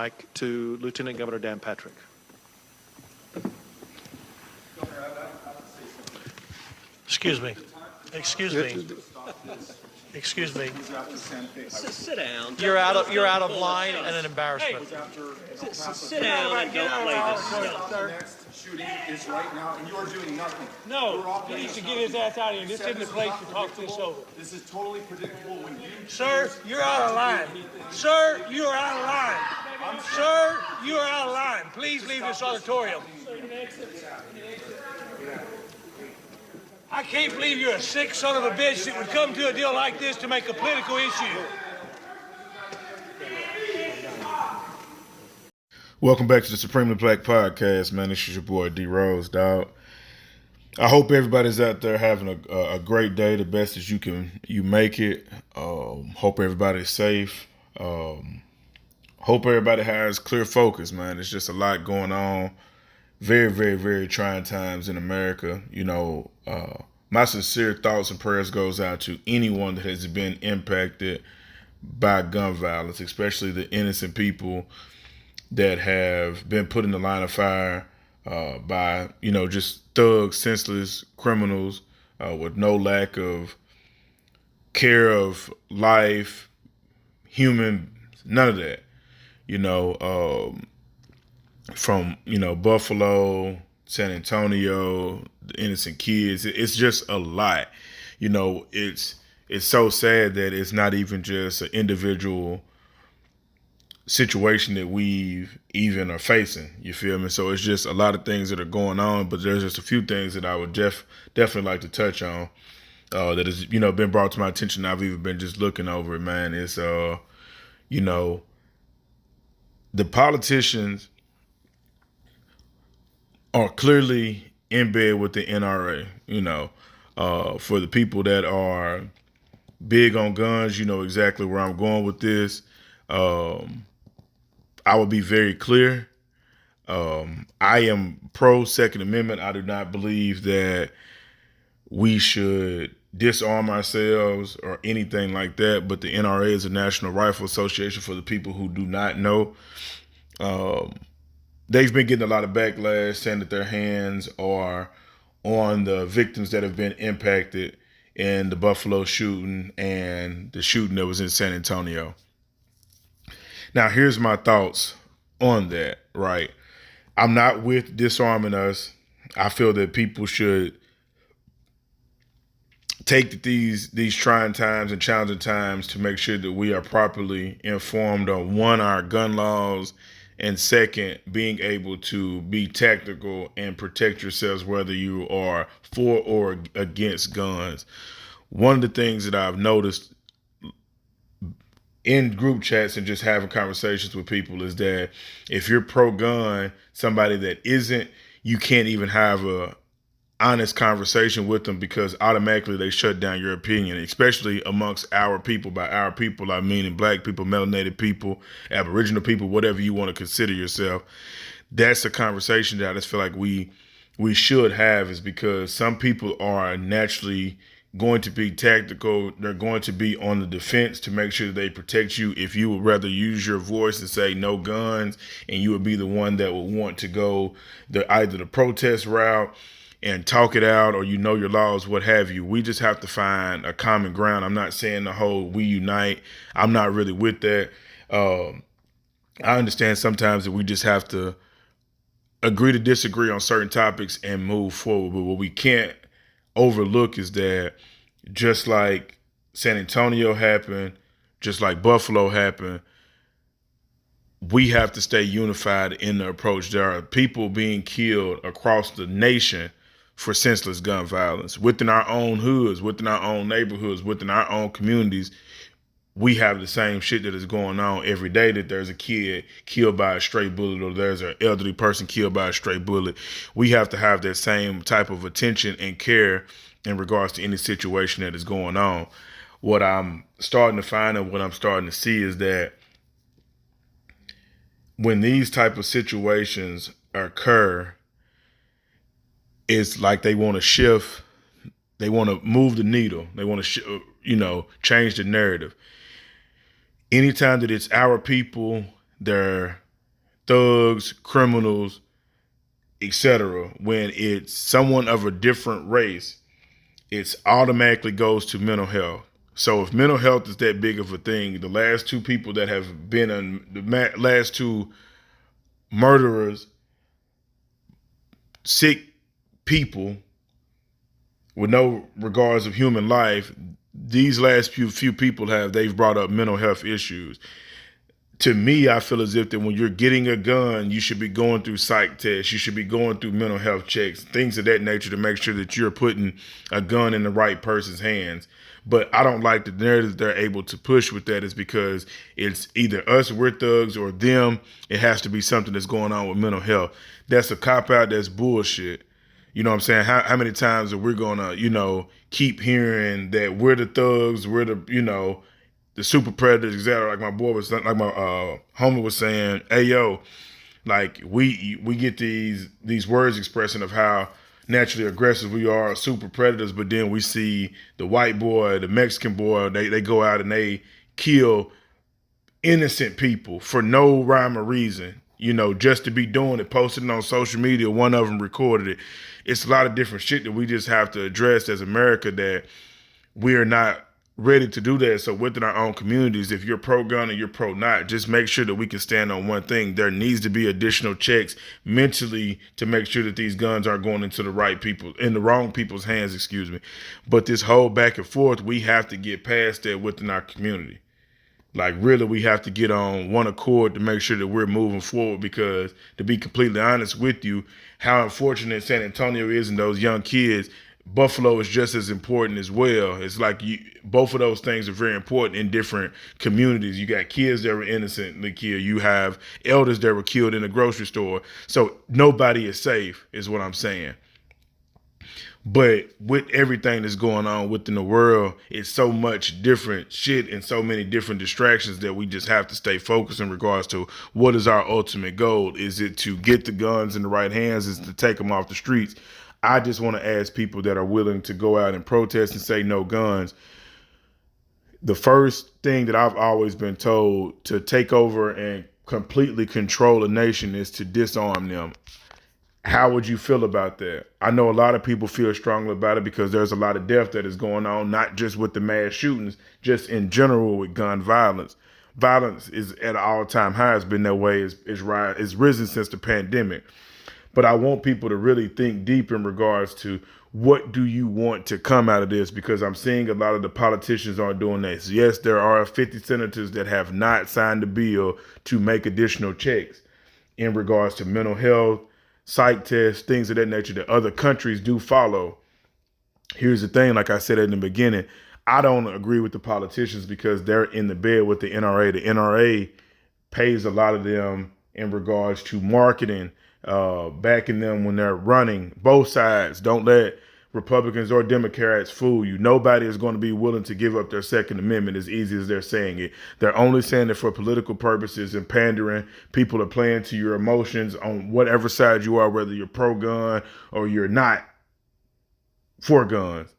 mic to Lieutenant Governor Dan Patrick. Excuse me. Excuse me. Excuse me. Sit down. You're out of line and an embarrassment. Sit down and don't play this stuff. The next shooting is right now, and you are doing nothing. No, he needs to get his ass out of here. This isn't the place to talk this over. This is totally predictable when you... Sir, you're out of line. Sir, you are out of line. Sir, you are out of line. Please leave this auditorium. I can't believe you're a sick son of a bitch that would come to a deal like this to make a political issue. Welcome back to the Supremely Black Podcast, man. This is your boy D Rose, dog. I hope everybody's out there having a great day, the best as you make it. Hope everybody's safe. Hope everybody has clear focus, man. There's just a lot going on. Very, very, very trying times in America. You know, my sincere thoughts and prayers goes out to anyone that has been impacted by gun violence, especially the innocent people that have been put in the line of fire by, just thugs, senseless criminals with no lack of care of life, human, none of that. From, Buffalo, San Antonio, the innocent kids. It's just a lot. It's so sad that it's not even just an individual situation that we even are facing. You feel me? So it's just a lot of things that are going on, but there's just a few things that I would definitely like to touch on that has, been brought to my attention. I've even been just looking over it, man. It's, the politicians are clearly in bed with the NRA, for the people that are big on guns, you know exactly where I'm going with this. I will be very clear. I am pro Second Amendment. I do not believe that we should disarm ourselves or anything like that. But the NRA is a National Rifle Association for the people who do not know. They've been getting a lot of backlash saying that their hands are on the victims that have been impacted in the Buffalo shooting and the shooting that was in San Antonio. Now, here's my thoughts on that, right? I'm not with disarming us. I feel that people should take these trying times and challenging times to make sure that we are properly informed on, one, our gun laws, and second, being able to be tactical and protect yourselves, whether you are for or against guns. One of the things that I've noticed in group chats and just having conversations with people is that if you're pro-gun, somebody that isn't, you can't even have a honest conversation with them because automatically they shut down your opinion, especially amongst our people. By our people, I mean Black people, melanated people, Aboriginal people, whatever you want to consider yourself. That's a conversation that I just feel like we should have, is because some people are naturally going to be tactical. They're going to be on the defense to make sure that they protect you. If you would rather use your voice and say no guns, and you would be the one that would want to go either the protest route and talk it out, or your laws, what have you. We just have to find a common ground. I'm not saying the whole we unite. I'm not really with that. I understand sometimes that we just have to agree to disagree on certain topics and move forward. But what we can't overlook is that just like San Antonio happened, just like Buffalo happened, we have to stay unified in the approach. There are people being killed across the nation for senseless gun violence within our own hoods, within our own neighborhoods, within our own communities. We have the same shit that is going on every day, that there's a kid killed by a stray bullet or there's an elderly person killed by a stray bullet. We have to have that same type of attention and care in regards to any situation that is going on. What I'm starting to find and what I'm starting to see is that when these type of situations occur, it's like they want to shift, they want to move the needle, they want to, change the narrative. Anytime that it's our people, they're thugs, criminals, etc. When it's someone of a different race, it automatically goes to mental health. So if mental health is that big of a thing, the last two people that have been on the last two murderers, sick people with no regards of human life, these last few people they've brought up mental health issues. To me, I feel as if that when you're getting a gun, you should be going through psych tests. You should be going through mental health checks, things of that nature to make sure that you're putting a gun in the right person's hands. But I don't like the narrative they're able to push with that is because it's either us, we're thugs, or them. It has to be something that's going on with mental health. That's a cop-out. That's bullshit. You know what I'm saying? How many times are we going to, keep hearing that we're the thugs, we're the, the super predators, etc. Like my homie was saying, hey, yo, like we get these words expressing of how naturally aggressive we are, super predators, but then we see the white boy, the Mexican boy, they go out and they kill innocent people for no rhyme or reason, just to be doing it, posting it on social media. One of them recorded it. It's a lot of different shit that we just have to address as America, that we're not ready to do that. So within our own communities, if you're pro-gun or you're pro-not, just make sure that we can stand on one thing. There needs to be additional checks mentally to make sure that these guns aren't going into the wrong people's hands, But this whole back and forth, we have to get past that within our community. Like, really, we have to get on one accord to make sure that we're moving forward, because to be completely honest with you, how unfortunate San Antonio is and those young kids, Buffalo is just as important as well. It's like both of those things are very important in different communities. You got kids that were innocently killed. You have elders that were killed in a grocery store. So nobody is safe, is what I'm saying. But with everything that's going on within the world, it's so much different shit and so many different distractions that we just have to stay focused in regards to what is our ultimate goal. Is it to get the guns in the right hands? Is it to take them off the streets? I just want to ask people that are willing to go out and protest and say no guns. The first thing that I've always been told to take over and completely control a nation is to disarm them. How would you feel about that? I know a lot of people feel strongly about it because there's a lot of death that is going on, not just with the mass shootings, just in general with gun violence. Violence is at an all-time high. It's been that way. It's risen since the pandemic. But I want people to really think deep in regards to what do you want to come out of this, because I'm seeing a lot of the politicians aren't doing this. Yes, there are 50 senators that have not signed a bill to make additional checks in regards to mental health, psych tests, things of that nature that other countries do follow. Here's the thing, like I said in the beginning, I don't agree with the politicians because they're in the bed with the NRA. The NRA pays a lot of them in regards to marketing, backing them when they're running. Both sides. Don't let Republicans or Democrats fool you. Nobody is going to be willing to give up their Second Amendment as easy as they're saying it. They're only saying it for political purposes and pandering. People are playing to your emotions on whatever side you are, whether you're pro-gun or you're not for guns.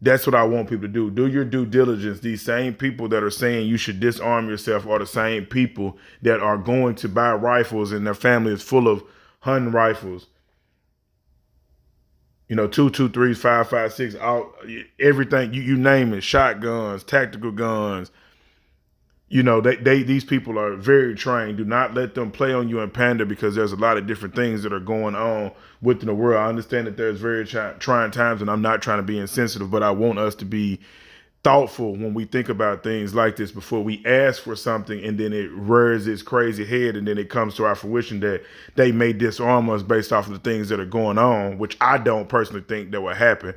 That's what I want people to do. Do your due diligence. These same people that are saying you should disarm yourself are the same people that are going to buy rifles, and their family is full of hunting rifles. 223s, 5.56, all everything you name it, shotguns, tactical guns. These people are very trained. Do not let them play on you and pander, because there's a lot of different things that are going on within the world. I understand that there's very trying times, and I'm not trying to be insensitive, but I want us to be thoughtful when we think about things like this before we ask for something and then it rears its crazy head, and then it comes to our fruition that they may disarm us based off of the things that are going on, which I don't personally think that will happen.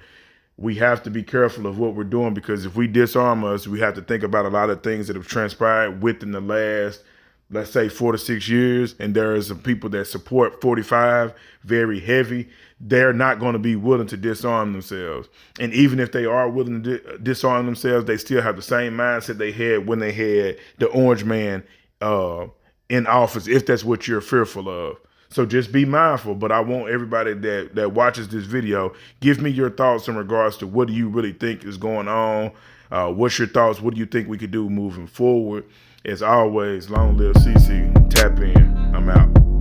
We have to be careful of what we're doing, because if we disarm us, we have to think about a lot of things that have transpired within the last, let's say, 4 to 6 years. And there are some people that support 45 very heavy. They're not going to be willing to disarm themselves. And even if they are willing to disarm themselves, they still have the same mindset they had when they had the orange man in office, if that's what you're fearful of. So just be mindful. But I want everybody that watches this video, give me your thoughts in regards to what do you really think is going on? What's your thoughts? What do you think we could do moving forward? As always, long live CC. Tap in. I'm out.